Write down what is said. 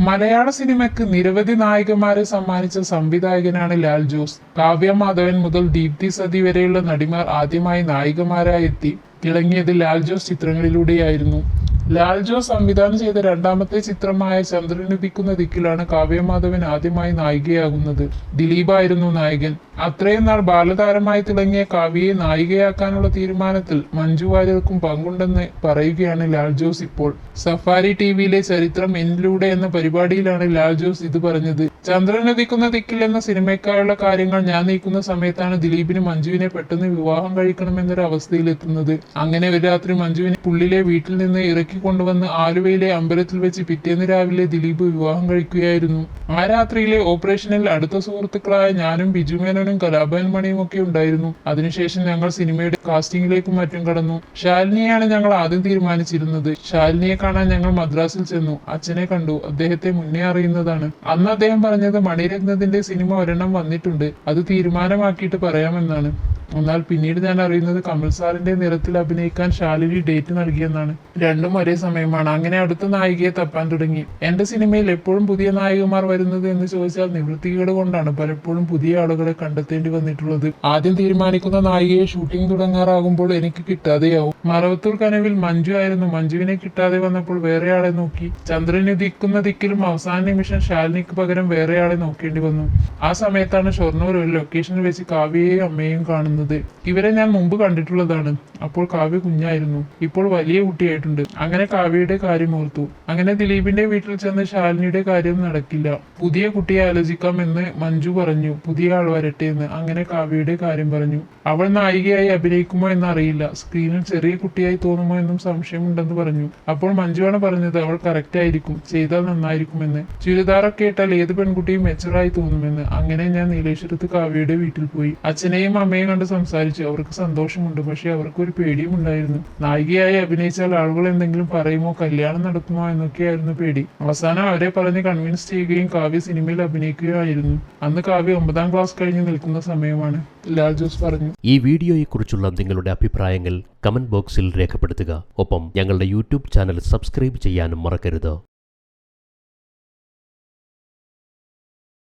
മലയാള സിനിമയ്ക്ക് നിരവധി നായികമാരെ സമ്മാനിച്ച സംവിധായകനാണ് ലാൽ ജോസ്. കാവ്യ മാധവൻ മുതൽ ദീപ്തി സതി വരെയുള്ള നടിമാർ ആദ്യമായി നായികമാരായി എത്തി തിളങ്ങിയത് ലാൽ ജോസ് ചിത്രങ്ങളിലൂടെയായിരുന്നു. ലാൽ ജോസ് സംവിധാനം ചെയ്ത രണ്ടാമത്തെ ചിത്രമായ ചന്ദ്രനുദിക്കുന്ന ദിക്കിലാണ് കാവ്യ മാധവൻ ആദ്യമായി നായികയാകുന്നത്. ദിലീപായിരുന്നു നായകൻ. അത്രയും നാൾ ബാലതാരമായി തിളങ്ങിയ കാവ്യയെ നായികയാക്കാനുള്ള തീരുമാനത്തിൽ മഞ്ജു വാര്യർക്കും പങ്കുണ്ടെന്ന് പറയുകയാണ് ലാൽ ജോസ് ഇപ്പോൾ. സഫാരി ടിവിയിലെ ചരിത്രം എന്നിലൂടെ എന്ന പരിപാടിയിലാണ് ലാൽ ജോസ് ഇത് പറഞ്ഞത്. ചന്ദ്രനുദിക്കുന്ന ദിക്കിൽ എന്ന സിനിമയ്ക്കായുള്ള കാര്യങ്ങൾ ഞാൻ നീക്കുന്ന സമയത്താണ് ദിലീപിന് മഞ്ജുവിനെ പെട്ടെന്ന് വിവാഹം കഴിക്കണമെന്നൊരു അവസ്ഥയിലെത്തുന്നത്. അങ്ങനെ ഒരു രാത്രി മഞ്ജുവിനെ പുള്ളിലെ വീട്ടിൽ നിന്ന് ഇറക്കി കൊണ്ടുവന്ന് ആലുവയിലെ അമ്പലത്തിൽ വെച്ച് പിറ്റേന്ന് രാവിലെ ദിലീപ് വിവാഹം കഴിക്കുകയായിരുന്നു. ആ രാത്രിയിലെ ഓപ്പറേഷനിൽ അടുത്ത സുഹൃത്തുക്കളായ ഞാനും ബിജുമേനോനും കലാഭവൻ മണിയും ഒക്കെ ഉണ്ടായിരുന്നു. അതിനുശേഷം ഞങ്ങൾ സിനിമയുടെ കാസ്റ്റിംഗിലേക്കും മറ്റും കടന്നു. ശാലിനിയാണ് ഞങ്ങൾ ആദ്യം തീരുമാനിച്ചിരുന്നത്. ശാലിനിയെ കാണാൻ ഞങ്ങൾ മദ്രാസിൽ ചെന്നു. അച്ഛനെ കണ്ടു. അദ്ദേഹത്തെ മുന്നേ അറിയുന്നതാണ്. അന്ന് അദ്ദേഹം പറഞ്ഞത് മണിരത്നത്തിന്റെ സിനിമ ഒരെണ്ണം വന്നിട്ടുണ്ട്, അത് തീരുമാനമാക്കിയിട്ട് പറയാമെന്നാണ്. എന്നാൽ പിന്നീട് ഞാൻ അറിയുന്നത് കമൽ സാറിന്റെ നിറത്തിൽ അഭിനയിക്കാൻ ശാലിനി ഡേറ്റ് നൽകിയെന്നാണ്. രണ്ടും ഒരേ സമയമാണ്. അങ്ങനെ അടുത്ത നായികയെ തപ്പാൻ തുടങ്ങി. എന്റെ സിനിമയിൽ എപ്പോഴും പുതിയ നായികമാർ വരുന്നത് എന്ന് ചോദിച്ചാൽ നിവൃത്തികേട് കൊണ്ടാണ് പലപ്പോഴും പുതിയ ആളുകളെ കണ്ടെത്തേണ്ടി വന്നിട്ടുള്ളത്. ആദ്യം തീരുമാനിക്കുന്ന നായികയെ ഷൂട്ടിംഗ് തുടങ്ങാറാകുമ്പോൾ എനിക്ക് കിട്ടാതെയാവും. മറവത്തൂർ കനവിൽ മഞ്ജു ആയിരുന്നു. മഞ്ജുവിനെ കിട്ടാതെ വന്നപ്പോൾ വേറെ ആളെ നോക്കി. ചന്ദ്രനുദിക്കുന്ന ദിക്കിലും അവസാന നിമിഷം ശാലിനിക്ക് പകരം വേറെ ആളെ നോക്കേണ്ടി വന്നു. ആ സമയത്താണ് ഷൊർണൂർ ഒരു ലൊക്കേഷനിൽ വെച്ച് കാവ്യയെയും അമ്മയെയും കാണുന്നത്. ഇവരെ ഞാൻ മുമ്പ് കണ്ടിട്ടുള്ളതാണ്. അപ്പോൾ കാവ്യ കുഞ്ഞായിരുന്നു. ഇപ്പോൾ വലിയ കുട്ടിയായിട്ടുണ്ട്. അങ്ങനെ കാവ്യയുടെ കാര്യം ഓർത്തു. അങ്ങനെ ദിലീപിന്റെ വീട്ടിൽ ചെന്ന് ശാലിനിയുടെ കാര്യം നടക്കില്ല, പുതിയ കുട്ടിയെ ആലോചിക്കാം എന്ന് മഞ്ജു പറഞ്ഞു. പുതിയ ആൾ വരട്ടെ എന്ന്. അങ്ങനെ കാവ്യയുടെ കാര്യം പറഞ്ഞു. അവൾ നായികയായി അഭിനയിക്കുമോ എന്ന് അറിയില്ല, സ്ക്രീനിൽ ചെറിയ കുട്ടിയായി തോന്നുമോ എന്നും സംശയമുണ്ടെന്ന് പറഞ്ഞു. അപ്പോൾ മഞ്ജുവാണ് പറഞ്ഞത് അവൾ കറക്റ്റ് ആയിരിക്കും, ചെയ്താൽ നന്നായിരിക്കുമെന്ന്. ചുരിദാറൊക്കെ ഇട്ടാൽ ഏത് പെൺകുട്ടിയും മെച്ചറായി തോന്നുമെന്ന്. അങ്ങനെ ഞാൻ നീലേശ്വരത്ത് കാവ്യയുടെ വീട്ടിൽ പോയി. അച്ഛനെയും അമ്മയും കണ്ട് സംസാരിച്ചു. അവർക്ക് സന്തോഷമുണ്ട്, പക്ഷെ അവർക്ക് ഒരു പേടിയും ഉണ്ടായിരുന്നു. നായികയായി അഭിനയിച്ചാൽ ആളുകൾ എന്തെങ്കിലും പറയുമോ, കല്യാണം നടക്കുമോ എന്നൊക്കെയായിരുന്നു പേടി. അവസാനം അവരെ പറഞ്ഞ് കൺവിൻസ് ചെയ്യുകയും കാവ്യ സിനിമയിൽ അഭിനയിക്കുകയായിരുന്നു. അന്ന് കാവ്യ 9ാം ക്ലാസ് കഴിഞ്ഞ് നിൽക്കുന്ന സമയമാണ്. ലാൽ ജോസ് പറഞ്ഞു. ഈ വീഡിയോയെക്കുറിച്ചുള്ള നിങ്ങളുടെ അഭിപ്രായങ്ങൾ കമന്റ് ബോക്സിൽ രേഖപ്പെടുത്തുക. ഒപ്പം ഞങ്ങളുടെ യൂട്യൂബ് ചാനൽ സബ്സ്ക്രൈബ് ചെയ്യാനും മറക്കരുത്.